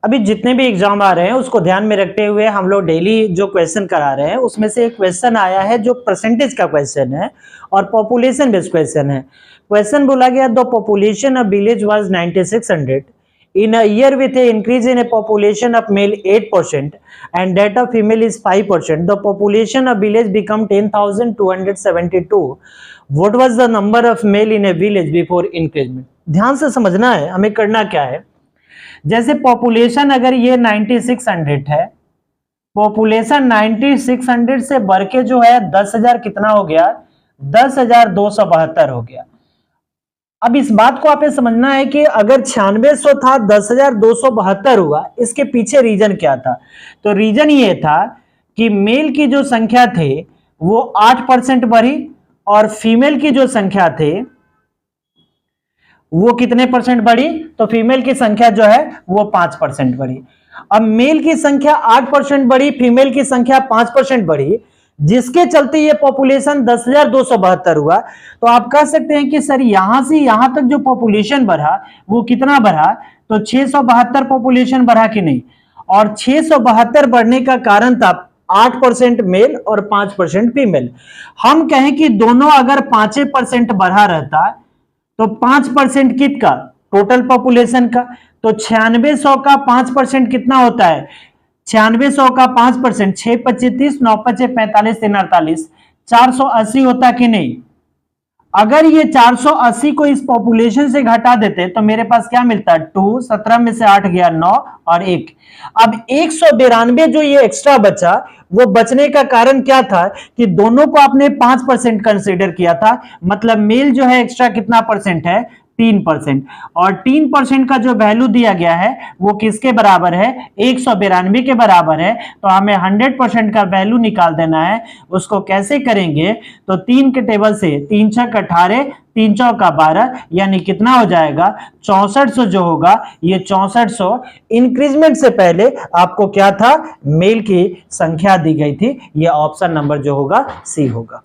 अभी जितने भी एग्जाम आ रहे हैं उसको ध्यान में रखते हुए हम लोग डेली जो क्वेश्चन करा रहे हैं उसमें से एक क्वेश्चन आया है जो परसेंटेज का क्वेश्चन है और पॉपुलेशन बेस्ड क्वेश्चन है। क्वेश्चन बोला गया the population of village was 9600 in a year with a increase in a population of male 8% and that of female is 5%, the population of village become 10,272. What was the number of male in a village before increment? ध्यान से समझना है हमें करना क्या है। जैसे population अगर ये 9600 है, पॉपुलेशन 9600 से बढ़ के जो है 10,000 कितना हो गया, 10,272 हो गया। अब इस बात को आपने समझना है कि अगर 9600 था 10,272 हुआ, इसके पीछे रीजन क्या था। तो रीजन ये था कि मेल की जो संख्या थे वो 8% बढ़ी और फीमेल की जो संख्या थे वो कितने परसेंट बढ़ी, तो फीमेल की संख्या जो है वो 5% बढ़ी। अब मेल की संख्या 8% बढ़ी, फीमेल की संख्या 5% बढ़ी, जिसके चलते ये पॉपुलेशन 10,272 हुआ। तो आप कह सकते हैं कि सर यहां से यहां तक जो पॉपुलेशन बढ़ा वो कितना बढ़ा, तो 672 पॉपुलेशन बढ़ा कि नहीं। और 672 बढ़ने का कारण था 8% मेल और 5% फीमेल। हम कहें कि दोनों अगर 5% बढ़ा रहता तो 5% कितना, टोटल पॉपुलेशन का, तो 9600 का 5% कितना होता है, 9600 का 5%, 6 25 30, 9 25 45 3 48, 480 होता कि नहीं। अगर ये 480 को इस पॉपुलेशन से घटा देते तो मेरे पास क्या मिलता, 2, 17 में से 8 गया 9 और 1। अब 192 जो ये एक्स्ट्रा बचा, वो बचने का कारण क्या था कि दोनों को आपने 5% कंसीडर किया था, मतलब मेल जो है एक्स्ट्रा कितना परसेंट है, 3%। और 3% का जो वैल्यू दिया गया है वो किसके बराबर है, 192 के बराबर है। तो हमें 100% का वैल्यू निकाल देना है। उसको कैसे करेंगे, तो 3 के टेबल से 3 छक 18, 3 चौका 12, यानी कितना हो जाएगा 6400 जो होगा, ये 6400 इंक्रीजमेंट से पहले आपको क्या था, मेल की संख्या दी गई थी। ये ऑप्शन नंबर जो होगा सी होगा।